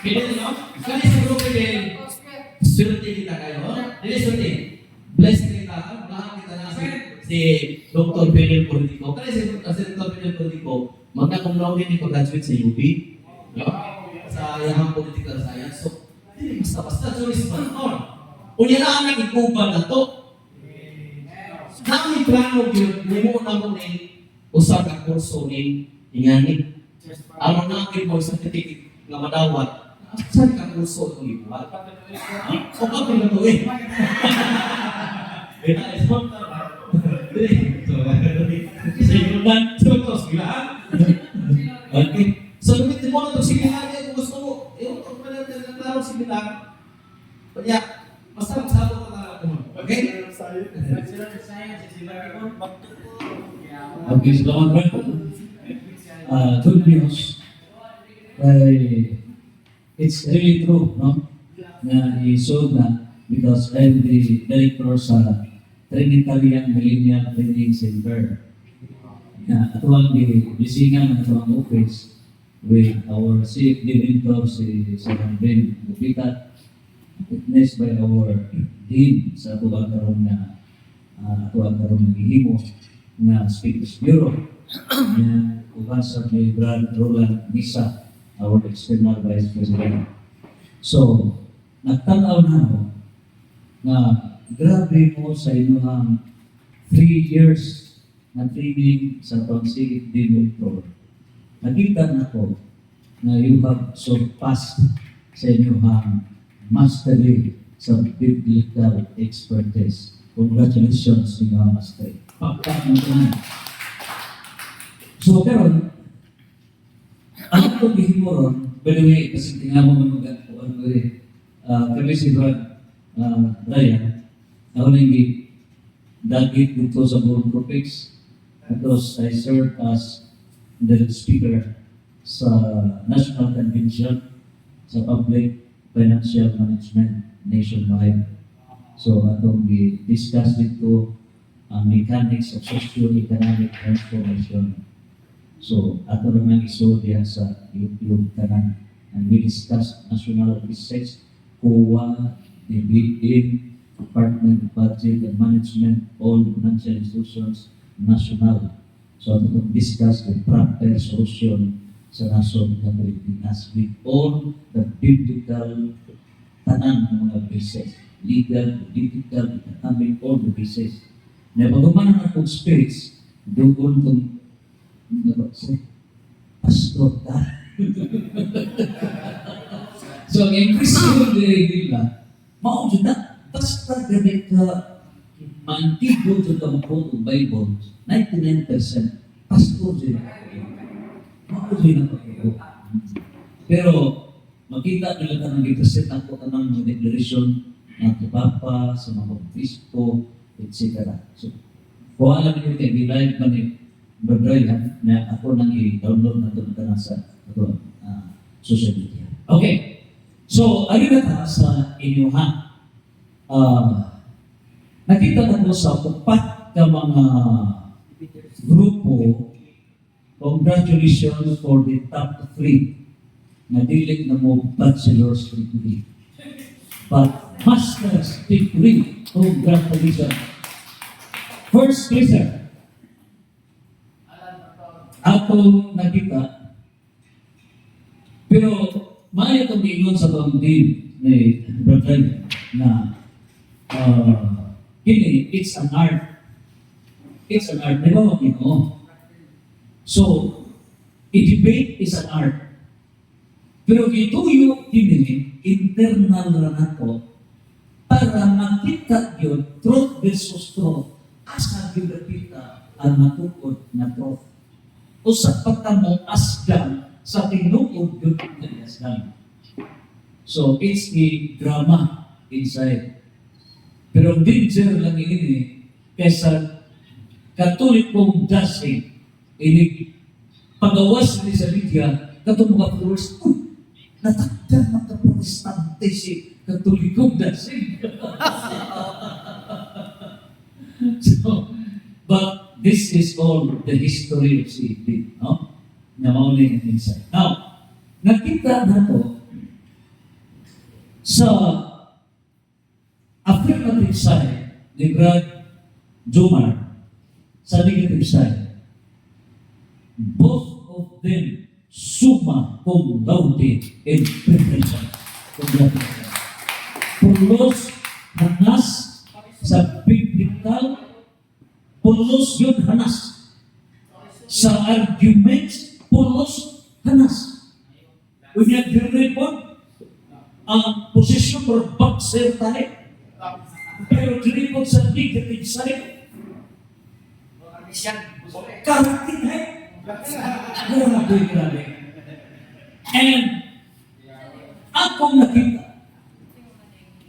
Pili no? Kani sa grupo din. Swerte kita kayo. Dili swerte. Bless kita. Lahat kita na si Dr. Pedro Politico. Kani si Dr. Pedro Politico, magna cum laude ni pag-graduate sa UP. No? Sa Yahang Political Science. So, dili basta-basta juris panton. Unya na ang nagikuban na to. Nami plano gyud nimo na mo ni usa ka kurso ni ingani. Aron na gyud mo sa certificate nga madawat. Saan ka kurso itong ibuhat? O ka pinatuloy? Ito ay sponsor. Sa inulan, sponsor sila. Okay. So, gamitin mo na ito, sige nga kung gusto mo. Yung klaro sige lang. Kaya, basta magsabot ka na ako. Okay? Okay, salamat po. Good news. It's really true, no? Na i-showed na because I'm the director sa Trinitarian Young Millennial Training Center. Ito ang bisingan ng ito office with our chief director si Sarang Ben Bupitat, witnessed by our dean sa ito ang karoon na naghihimo na Speakers Bureau na ubansa ni Brad Roland Misa, our external vice president. So, nagtanaw na ako na grabe mo sa inyong 3 years na training sa Pang-Sigit Director. Nakita na ko na you have surpassed sa inyong mastery sa biblical expertise. Congratulations sa inyong mastery. Pagkat mo ito. So, karon, ang ito gihimuron, by the way, kasi tingnan mo mga kami si Brad Ryan, ako na yung dagit dito sa Board Tropics because I served as the speaker sa National Convention sa Public Financial Management nationwide. So, atong i-discuss dito ang mechanics of socio-economic transformation. So, ato naman isolya sa yung tanan. And we discussed national research, COA, DBA, Department of Budget and Management, all financial institutions, national. So, ato itong discuss the proper solution sa nasong ng Pilipinas with all the biblical tanan ng mga bases. Legal, political, economic, all the bases. Na pag-umanan akong space, doon itong pastor ka. So, ang impresyon nila, maunod na, basta gamit ka, mantigo sa kamukot ng Bible, 99% pastor din ako. Maunod din ako. Pero, makita nila ka nang i-present ako ka ng mga declaration ng Papa, sa mga Kristo, etc. So, kung alam niyo kayo, live man yung Brian na ako nang i-download na ito na sa social media. Okay. So, ayun na sa inyo ha. Nakita na mo sa upat ka mga grupo, congratulations for the top 3 na dilig na mo bachelor's degree. But master's degree, congratulations. First placer, atong nakita, pero may itong ingon sa pamilin ni Brother na it's an art. It's an art. Di ba mo? So, i-debate is an art. Pero gituyo kini internal na nato para makita yun, truth versus truth, asa yun nakita ang matukod na truth. Usap pagkamong asgan sa tinuod yun na asgan. So, it's a drama inside. Pero danger lang ini kaysa katolikong dasi ini pagawas ni sa media katong mga followers, natakdan mga protestante si katolikong dasi. So, but this is all the history of CEP, no? Na mauling inside. Now, nakita na to sa affirmative side ni Brad Jomar, sa negative side, both of them summa cum laude and preferential. Congratulations. Pulos hanas sa biblical, pulos yun hanas. Sa arguments, pulos hanas. Unya direpon ang posisyon or boxer tayo. Pero direpon sa negative side, karating tayo. Grabe. And akong nakita,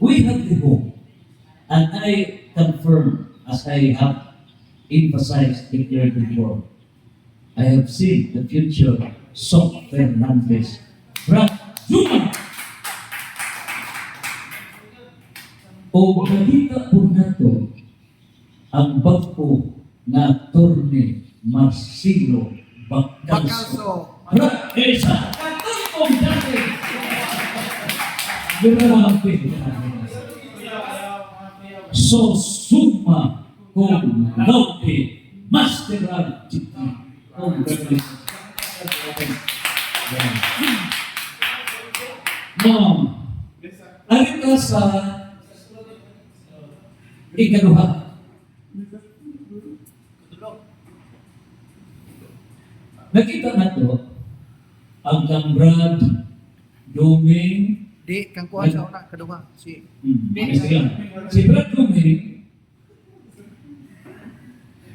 we have the hope. And I confirm, as I have emphasized it here before, I have seen the future Sok Fernandez. Brad Juma! O nakita po nato ang bangko na attorney Marcelo Bacalso. Brad, isa, katulong dati. Grabe. So summa cum laude masteral citi. Congratulations. Alit ka sa ikaduha. Nakita na to ang kang Brad Doming. Di, kang kuha sa una, kaduha. Si Si Brad Doming,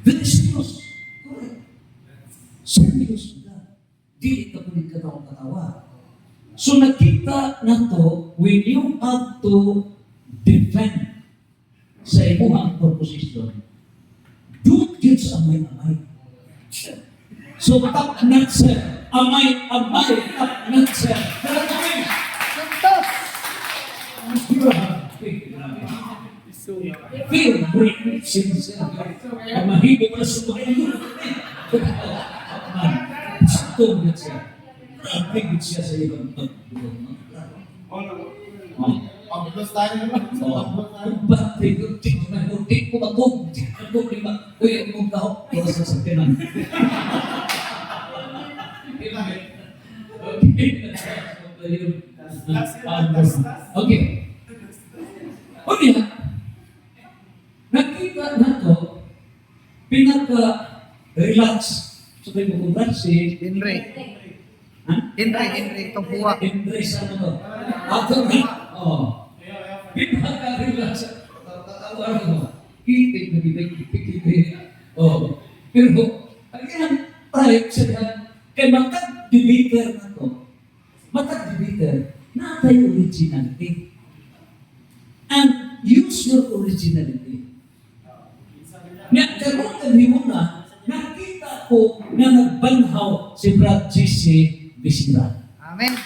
very serious. Correct. Serious na. Dili ka po katawa. So nakita na to, when you have to defend sa imuhang proposition, don't get sa amay-amay. So tap not sir, amay-amay, tap not sir. Grabe. Santos! Feel great, sincere. Ang mahigit na sa mga ilo. Sakto na siya. Grabe siya sa ibang pagbulo. Pag-plus tayo naman. Ba't tingin na muntik ko ako? Ako lima. Uy, ang mong tao. Para sa sakinan. Okay. O niya, nakita na to, pinaka-relax. So, kayo makundan si Henry. Ha? Henry, itong kuha. Embrace ano to? Ako na. Oo. Pinaka-relax. Tatawa mo. Kitik na kitik. Oo. Pero, kaya tayo siya kay matag-debater na to. Matag-debater, natay originality. And use your originality. Nga, karoon kami muna, nakita ko na nagbanhaw si Brad J.C. Bisira. Amen.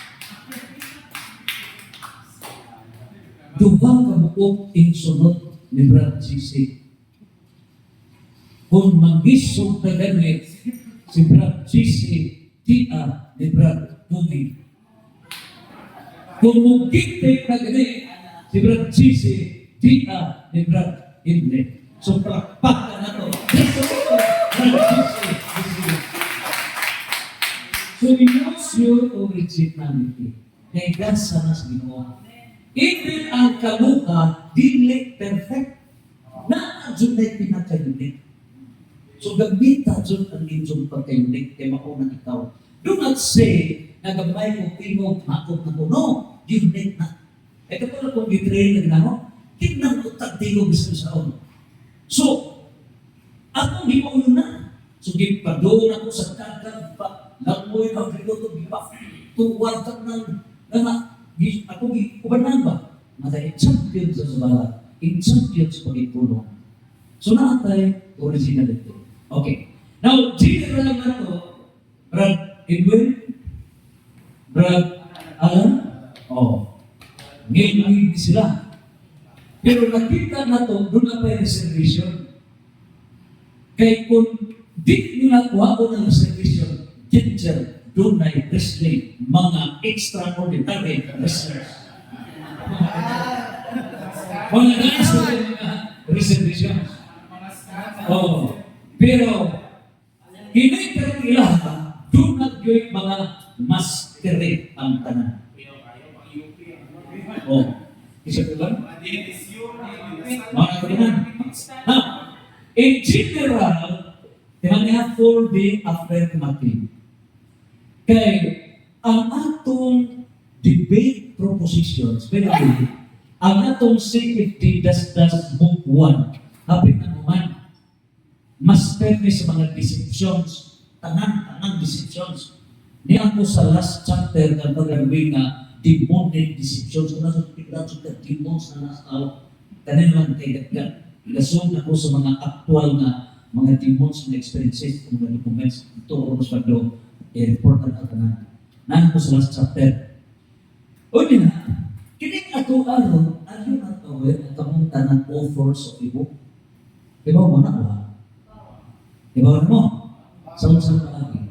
Duha ka buok insunod ni Brad J.C. Kung mangisog na ganit si Brad J.C. Tia ni Brad Tumi. Kung mugigtay na ganit si Brad J.C. Tia ni Brad Hindley. So, pakpakan na to. So, use your originality. Kaya gasa na sa Ginoo. Even ang kaluha, dili perfect. Na-adjun na'y pinaka-unique. So, gabita dyan ang inyong pagka-unique kay mauna ikaw. Do not say, nagamay ko tingog, makot na ko. No, unique na. Eh, kapag kung gitrain na gano'n, tignan ko tagtingog gusto sa ono. So, ako di mo na. So, gipadoon ako sa kagag pa. Langoy ang rigoto, gipa. Tuwag ka ng, ako giubanan ba? Matay, champion sa sabala. In champion sa pagitulong. So, naatay, originality. Okay. Now, general na to, Brad Edwin, Brad Alan, ngayon sila. Pero nakita na to, doon na pa yung reservation. Kaya kung di nila kuha ko ng reservation, ginger, doon na yung wrestling, mga extraordinary wrestlers. Mga Mga nais ko rin mga reservations. Oh. Pero, hindi pero ilaha, do not gawin mga masquerade ang tanan. Oh. Isa ko lang? Mga kailan. Now, in general, timan niya 4-day affirmative. Kaya, ang atong debate propositions, pero ang atong CFD das book 1, hapit na naman, mas pwede sa mga deceptions, tanang deceptions. Niya ako sa last chapter na pagawin na demonic deceptions. Kung nasa pagkakasyon ka, demons na nasa kanin lang kay Dagdag. Ilasong ako sa mga actual na mga demons na experiences, mga documents, ito ako mas pagdo, i-report ang katanan. Naan ko sa last chapter. O di na, kinig ako aron, are you not aware na kamong tanang authors of the book? Diba mo na ba? Diba mo? Saan lagi?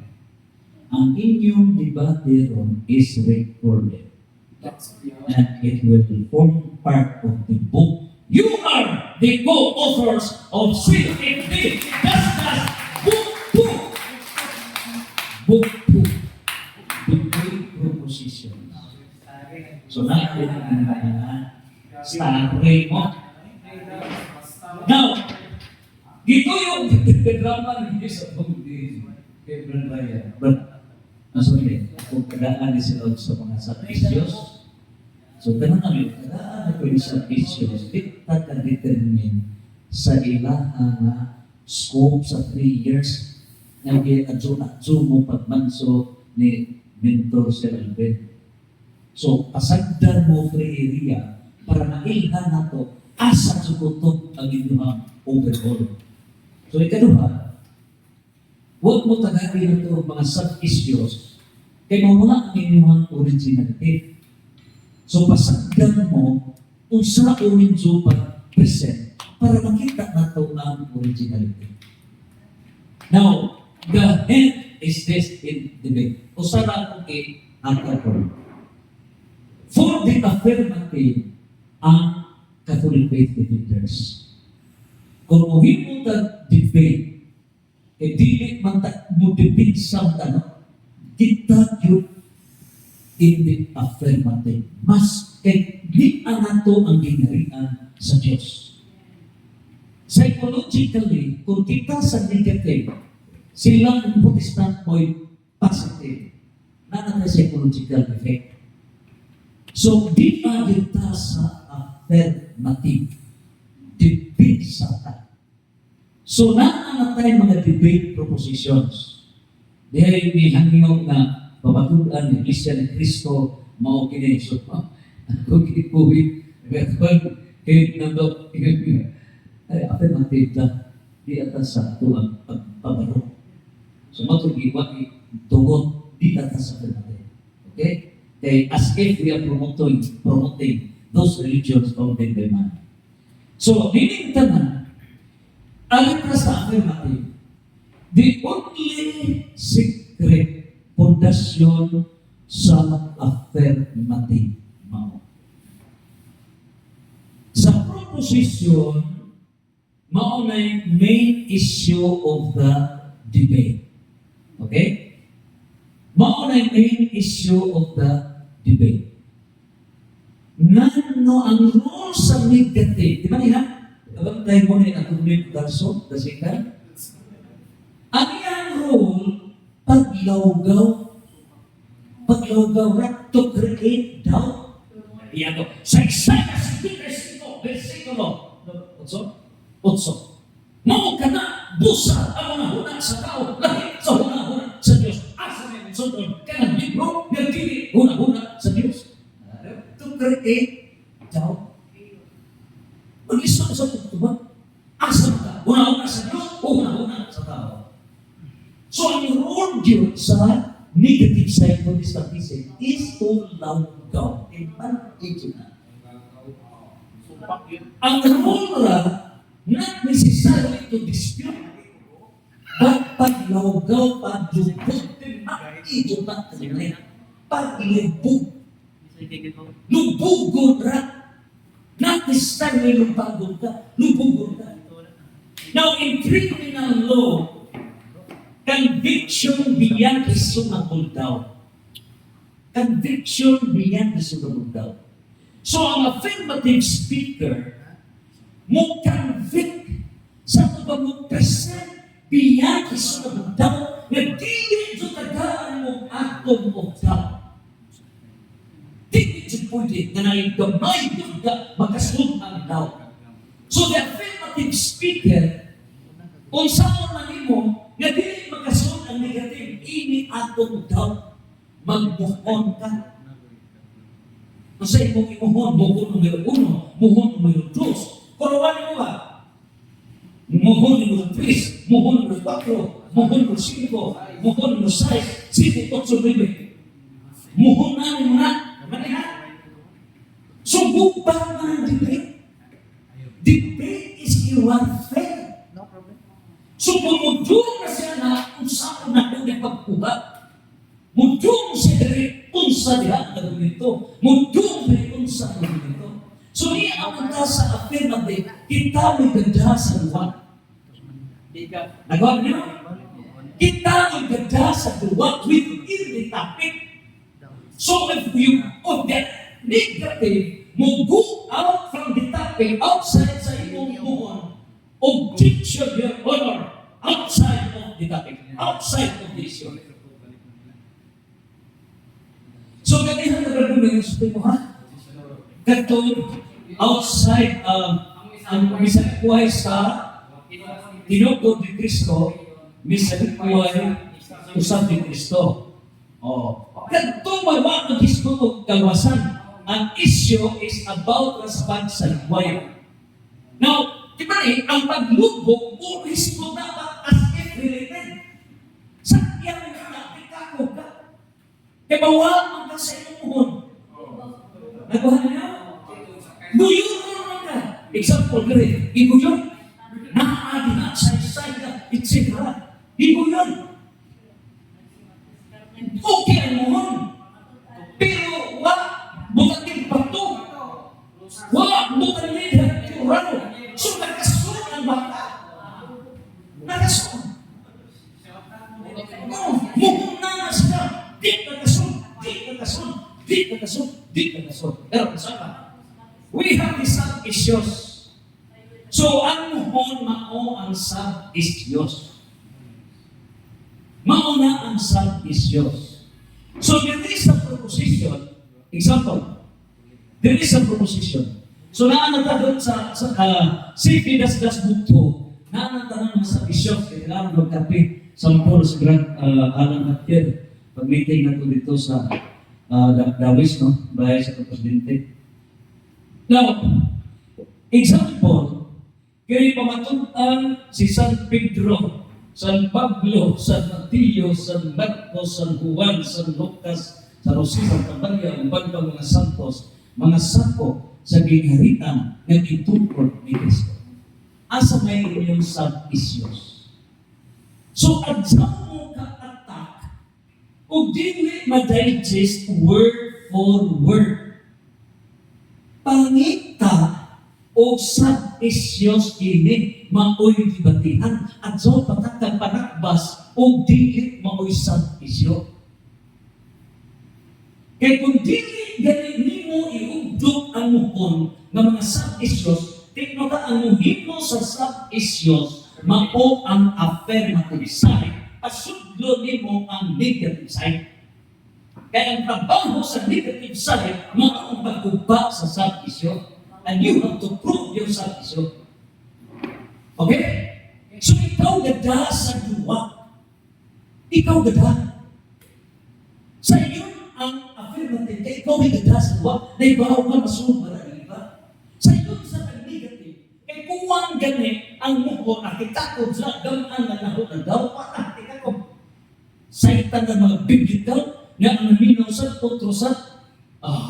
Ang inyong debate ron is recorded. And it will form part of the book. You are the co-authors of CFD. That's book 2. Book 2. The great proposition. So, natin ang story mo. Now, gito yung drama ng isa pong di kay Brand Ryan. But, sorry, kung kadaan sila sa mga sacrificios, so ganun namin, kadaan na pwede sacrificios, di ka-determine sa ilaha na scope sa 3 years na adyo mo pagmanso ni Mentor Sir Alvin. So, pasagdan mo free area para mailhan na to asa sukutok ang inyong overall. So, ikaduha, huwag mo tagarin ito mga sub-issues kaya mawala ang inyong originality. So, pasagdan mo kung sa orange present para makita na ito ang originality. Now, the end is this in debate. O sana kung i-atapon. For the affirmative, ang Catholic faith defenders. Kung muhin mo debate, dili man mo debate sa kita yun in the affirmative. Mas kay di anato ang ginarian sa Diyos. Psychologically, kung kita sa negative, silang Protestant point positive, na psychological effect. So, di pa kita sa affirmative. Debate sa ta. So, naanatay mga debate propositions. Dahil ni hangyo na pabatulan ni Iglesia ni Cristo mao kini so ako kipuwi beton kay nando ay affirmative ta di atas sa tuang pagpabaro. So, matugiwa tugot di atas sa affirmative. Okay? As if we are promoting those religions founded by man. So, meaning tanan, alin na sa affirmative, the only secret fondasyon sa affirmative mao. Sa proposition, mao na yung main issue of the debate. Okay? Mao na yung main issue of the debate. Ngano ang role sa negative? Di ba niya? Alam tayo mo na yung atuloy darso, dasikan? Ang iyang role, paglawgaw, to create doubt. Iyan to. Sa Isaiah 55, versikulo 8. Mao ka na, busa ang mga huna sa tao, lahit sa huna-huna sa Diyos. Asa na yung sundon, kaya libro, nagdili huna-huna sa Diyos. To create doubt. Mag-isa sa pagtuba. Asa ka, huna-huna sa Diyos, huna-huna sa tao. So, ang role yun sa negative side of this statistic is to lawgaw. Iman ito na. Ang role not necessarily to dispute, but paglawgaw, paglubog, ito na kanilin. Paglubog. Lubugod ra. Not necessarily style na lumpagod ka, lubugod ka. Now, in criminal law, conviction beyond reasonable doubt. Conviction beyond reasonable doubt. So, ang affirmative speaker, mo convict sa mga mo present beyond reasonable doubt na dili ito tagaan mo atom of doubt. Dili ito pwede na naigamay yung makasunod ang doubt. So, the affirmative speaker, kung saan man mo, nga dili makasunod ang negative, ini atom of doubt, magbuhon ka. Kung sa imong imuhon, buhon numero 1, muhon numero 2. Kurawan mo ba? Muhon numero 3, muhon numero 4, muhon numero 5, muhon numero 6, 7, 8, 9. Muhon na mo na. Manihan. So, bukbang na ang debate. Debate is warfare. No problem. So, pumudyo na siya na kung saan na kung ipagpubat. Mudyo siya dari kung sa diha na ganito. Mudyo dari kung sa ganito. So, niya ang mata sa affirmative, kita may ganda sa luwan. Nagawa niyo? Kita may ganda sa luwan within the topic. So, if you, of that negative, mo go out from the topic, outside sa imong buwan, objection, your honor, outside of the topic, outside of the issue. So, ganihan na rin sa mo, ha? Kato, outside, ang misalikuhay sa tinukod ni Kristo, misalikuhay usap ni Kristo. Kato, mawa ang Kristo o kalwasan. Ang issue is about response sa liwayo. Now, di ba ang paglubog o Kristo dapat as if related. Sa iyang nakikako ka. Kaya bawal ang sa iyong muhon. Nagawa niya? Guyon mo naman ka. Example, gari. Iguyon. Nakaadi na, say-say ka, etc. Iguyon. Okay ang muhon. Pero, bukan din pato. Bukan din kurano. So, nakasunod ang bata. Nakasunod. Muhon na siya. Di nakasunod. Pero kasama, we have the sub-issues. So, ang muhon, mao ang sub-issues. Mao na ang sub-issues. So, there is a proposition. Example, there is a proposition. So, naanata doon sa Safety Das Book 2, naanata naman sa issues, kailangan magkape sa mga sa Grand Alan Hatyer. Pag-meeting na to dito sa Dawis, no? Bahay sa Presidente. Now, example, kaya pamatutan si San Pedro, San Pablo, San Mateo, San Marcos, San Juan, San Lucas, San Jose, Santa Maria, ang bandang mga santos, mga sako sa gingharitan ng itutod ni Kristo. Asa may inyong sub-issues. So, adjust mo ka-attack o dili ma-digest word for word. Pangita o sub-issues ini maoy dibatihan at so patakang panakbas o dili maoy sub-issue. Kaya kung dili ganin mo iugdok ang muhon ng mga sub-issues, tignan ka ang muhimo sa sub-issues, mao ang affirmative side, asudlo nimo ang negative side. Kaya ang trabaho sa negative side, mao ang pagkuba sa sub-issue. And you have to prove your sub-issue. Okay? So ikaw gada sa duwa. Ikaw gada. Sa iyo ang affirmative, kaya ikaw ay gada sa duwa, na ibaw ka masunod para iba. Sa iyo sa negative, kaya kuwang gani ang muho na kitakod sa gamaan na naho na daw, para kitakod. Sa itan ng mga biblical, na ang naminaw sa putrosat,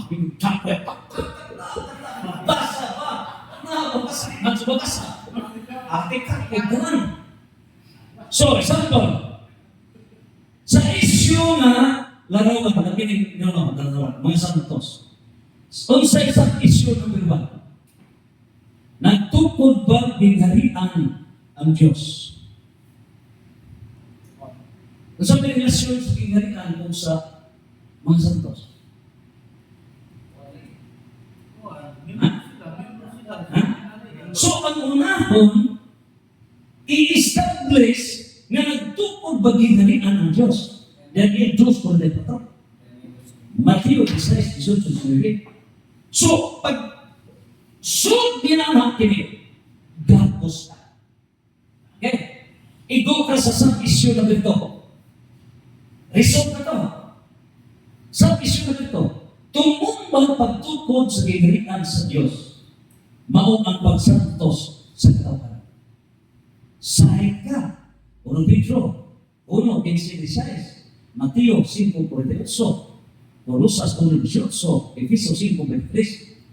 pinagtakot, basa ba? Magbasa. Kitakod. So, example, sa issue na larawan, nakinig nyo mga santos. Kung sa isang issue number 1, gingharian ang Diyos. Sa may relasyon sa gingharian kung sa mga santos. So, ang unahon, i-establish na nagtukod ba gingharian ang Diyos. Dahil yung Diyos kung na ito. Matthew 16:18. So, pag ginana kini, gapos ka. Okay? Igo ka sa sub-issue na ito. Result na ito. Sub-issue na ito. Tumumbang pagtukod sa gingharian sa Diyos. Mao ang pagsantos sa katawan. Sahig ka. 1 Pedro 1:16, Mateo 5:48, Colosas 1:18, Efeso 5:23.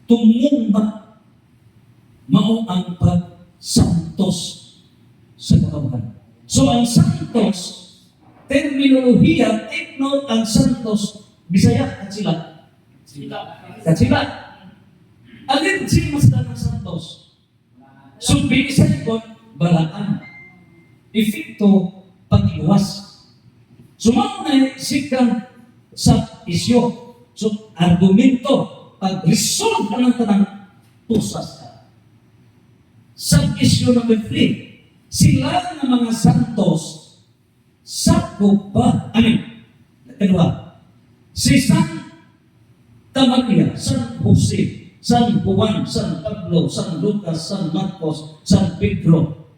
Tumumba mao ang pagsantos sa katawan. So ang santos, terminolohiya, take note ang santos, Bisaya, katsila. Katsila. Alin sinumasdan ng santos? So, binisay ko, balaan. Efekto, pag-iwas. Sumama na sikang sa isyo. So, argumento, pag-resolve ka ng tanang, tusas ka. Sa isyo number 3, sila ng mga santos, sakop ba? Kedua, si Santa Maria, San Jose, San Juan, San Pablo, San Lucas, San Marcos, San Pedro.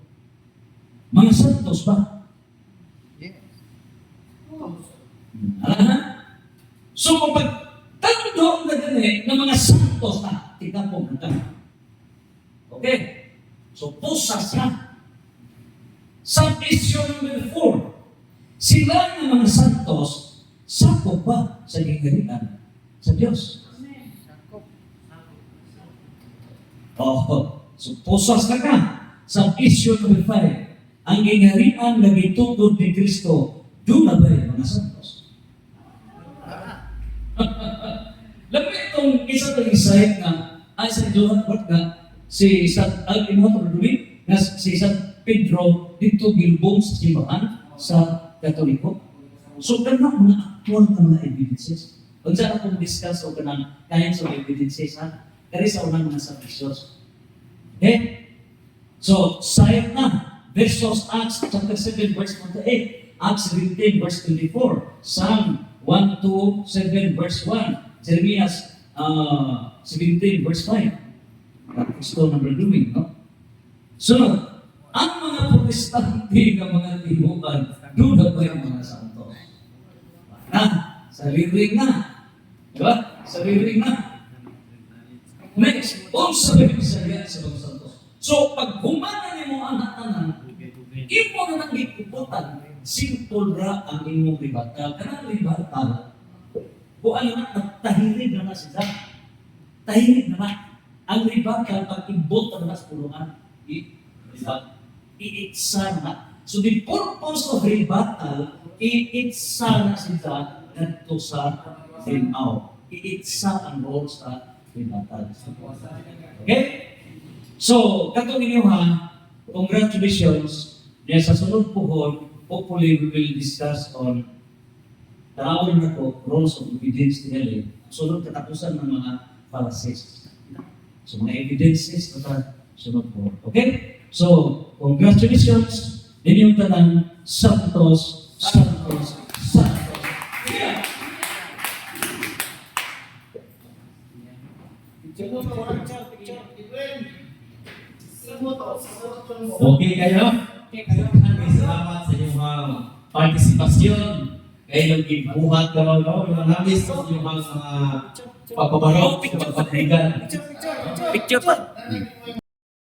Mga santos ba? Yes. So kapag tando na gani ng mga santos na, tingnan po na. Okay? So pusas na. Sa issue number 4, sila ng mga santos, sakop ba sa gingharian sa Diyos? So pusas ka ka. Sa issue number 5, ang gingharian na gitugod ni Kristo, doon na ba yung mga santos? Labi itong isa ng insight na ay sa John What nga si San Alvin na si San Pedro dito gilbong sa simbahan sa Katoliko. So ganun mga actual na mga evidences. Pag saan akong discuss o ganun kinds of evidences ha, kaya sa unang mga submissions. Okay? So, sayang na versus Acts chapter 7 verse 28, Acts 17 verse 24, Psalm 127 verse 1, Jeremiah 17 verse 5. Gusto number doing, no? So, ang mga protestante ng mga tinuban, doon na ba yung mga santos? Sa liring na. Diba? Sa liring na. Next, kung sabihin sa mga santos. So, pag humana niyo mo ang hatanan, imo na nang ikuputan, simple ra ang imong ribatal. Kanang ribatal, kung ano na, tahirig na sila. Tahirig na. Ang ribatal, pag ibot na sa pulungan, iitsa na. So, the purpose of ribatal, iitsa na sila dito sa rimaw. Iitsa ang role sa ribatal. Okay? So, katong inyo ha, congratulations. Yan sa sunod pohon, hopefully we will discuss on taawon na ko, roles of evidence nila. Sunod katapusan ng mga fallacies. So, mga evidences na sunod pohon. Okay? So, congratulations. Din yung tanang Santos, Santos, Santos. Yeah! Okay kayo? Maraming salamat sa inyong partisipasyon. Kayo yung ibuhat ko, no? Maraming sa inyong mga pagbabarok, pagpapahigan. Picture pa.